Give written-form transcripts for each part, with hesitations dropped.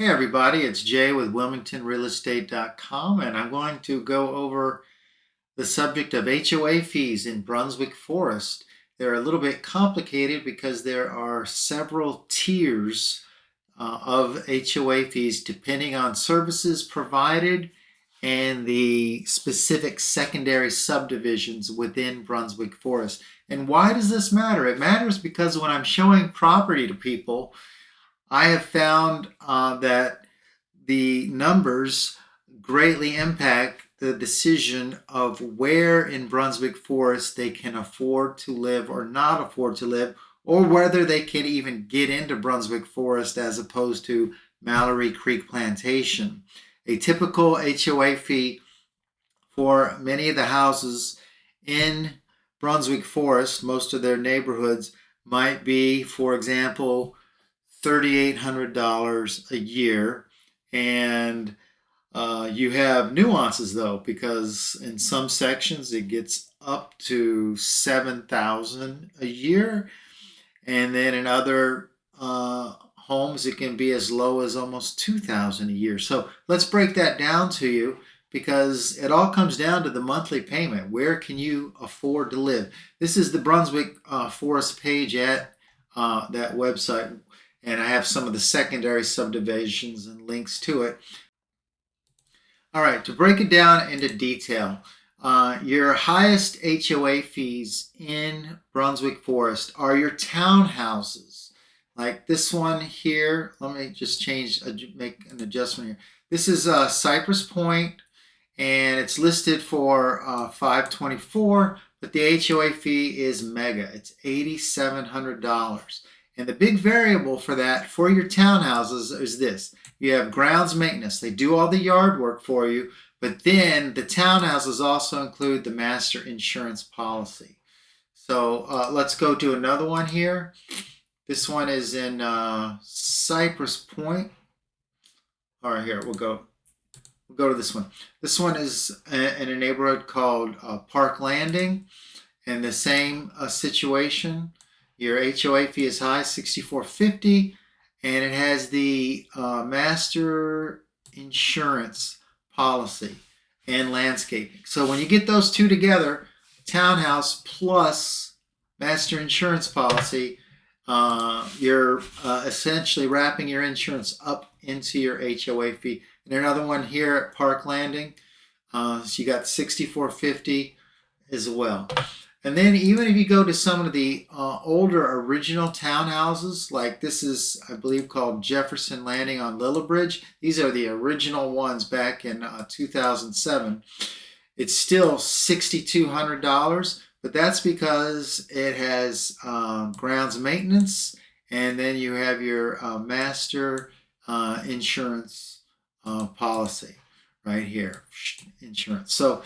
Hey everybody, it's Jay with WilmingtonRealEstate.com, and I'm going to go over the subject of HOA fees in Brunswick Forest. They're a little bit complicated because there are several tiers of HOA fees depending on services provided and the specific secondary subdivisions within Brunswick Forest. And why does this matter? It matters because when I'm showing property to people, I have found that the numbers greatly impact the decision of where in Brunswick Forest they can afford to live or not afford to live, or whether they can even get into Brunswick Forest as opposed to Mallory Creek Plantation. A typical HOA fee for many of the houses in Brunswick Forest, most of their neighborhoods, might be, for example, $3,800 a year. And you have nuances though, because in some sections it gets up to 7,000 a year, and then in other homes it can be as low as almost 2,000 a year. So let's break that down to you, because it all comes down to the monthly payment. Where can you afford to live? This is the Brunswick Forest page at that website, and I have some of the secondary subdivisions and links to it. All right, to break it down into detail, your highest HOA fees in Brunswick Forest are your townhouses. Like this one here, let me just make an adjustment here. This is Cypress Point, and it's listed for $524, but the HOA fee is mega. It's $8,700. And the big variable for that for your townhouses is this. You have grounds maintenance. They do all the yard work for you, but then the townhouses also include the master insurance policy. So let's go to another one here. This one is in Cypress Point. All right, here, we'll go to this one. This one is in a neighborhood called Park Landing, and the same situation. Your HOA fee is high, $64.50, and it has the master insurance policy and landscaping. So when you get those two together, townhouse plus master insurance policy, you're essentially wrapping your insurance up into your HOA fee. And another one here at Park Landing, so you got $64.50 as well. And then even if you go to some of the older original townhouses, like this is, I believe, called Jefferson Landing on Lillibridge. These are the original ones back in 2007. It's still $6,200, but that's because it has grounds maintenance, and then you have your master insurance policy right here, insurance. So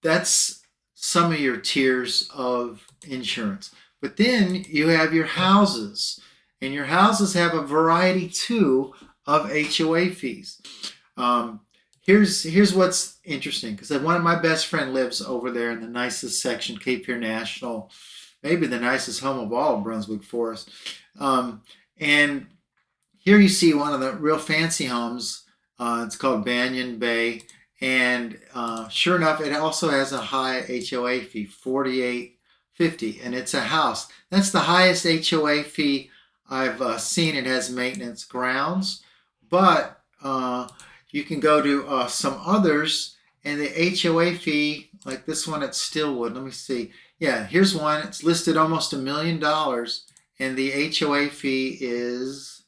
that's some of your tiers of insurance. But then you have your houses, and your houses have a variety too of HOA fees. Here's what's interesting, because one of my best friend lives over there in the nicest section, Cape Fear National, maybe the nicest home of all, Brunswick Forest. And here you see one of the real fancy homes. It's called Banyan Bay. And sure enough, it also has a high HOA fee, $48.50, and it's a house. That's the highest HOA fee I've seen. It has maintenance, grounds, but you can go to some others, and the HOA fee, like this one at Stillwood. Let me see. Yeah, here's one. It's listed almost $1 million, and the HOA fee is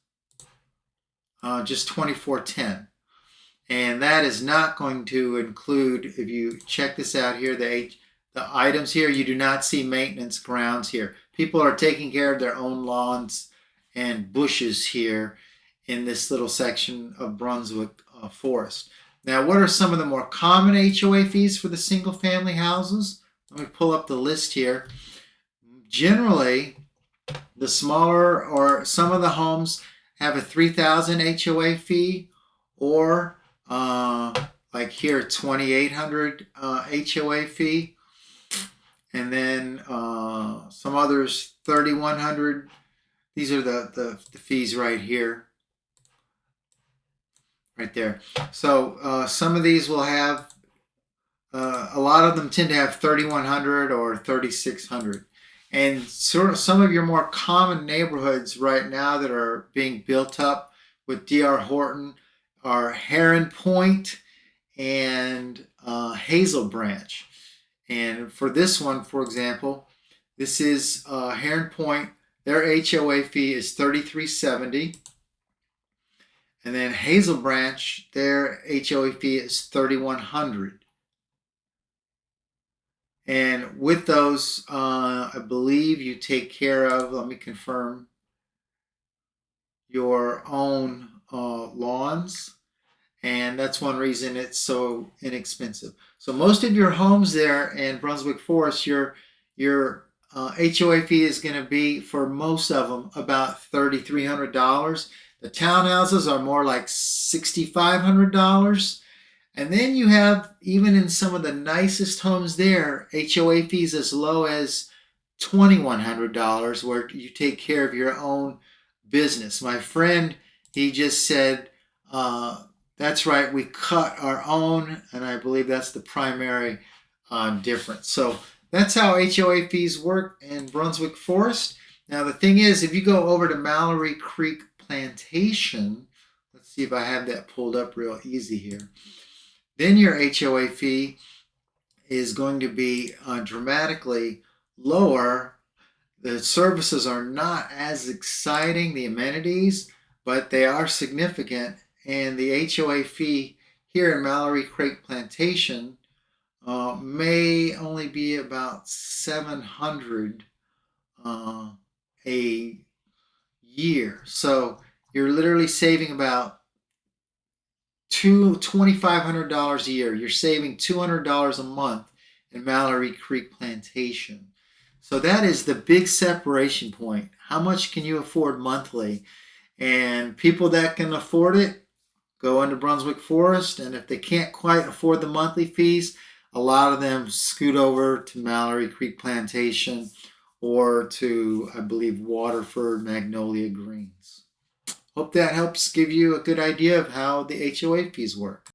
just $24.10. And that is not going to include, if you check this out here, the items here, you do not see maintenance, grounds here. People are taking care of their own lawns and bushes here in this little section of Brunswick Forest. Now, what are some of the more common HOA fees for the single family houses? Let me pull up the list here. Generally, the smaller or some of the homes have a $3,000 HOA fee, or like here, $2,800 HOA fee, and then some others $3,100. These are the fees right here. right there. So some of these will have, a lot of them tend to have 3,100 or 3,600. And sort of some of your more common neighborhoods right now that are being built up with D.R. Horton are Heron Point and Hazel Branch. And for this one, for example, this is Heron Point. Their HOA fee is $33.70. And then Hazel Branch, their HOA fee is $3,100. And with those, I believe you take care of, let me confirm, your own lawns. And that's one reason it's so inexpensive. So most of your homes there in Brunswick Forest, your HOA fee is going to be, for most of them, about $3,300. The townhouses are more like $6,500. And then you have, even in some of the nicest homes there, HOA fees as low as $2,100, where you take care of your own business. My friend, he just said, that's right, we cut our own, and I believe that's the primary difference. So that's how HOA fees work in Brunswick Forest. Now, the thing is, if you go over to Mallory Creek Plantation, let's see if I have that pulled up real easy here. Then your HOA fee is going to be dramatically lower. The services are not as exciting, the amenities, but they are significant. And the HOA fee here in Mallory Creek Plantation may only be about $700 a year. So you're literally saving about $2,500 a year. You're saving $200 a month in Mallory Creek Plantation. So that is the big separation point. How much can you afford monthly? And people that can afford it go into Brunswick Forest. And if they can't quite afford the monthly fees, a lot of them scoot over to Mallory Creek Plantation or to, I believe, Waterford Magnolia Greens. Hope that helps give you a good idea of how the HOA fees work.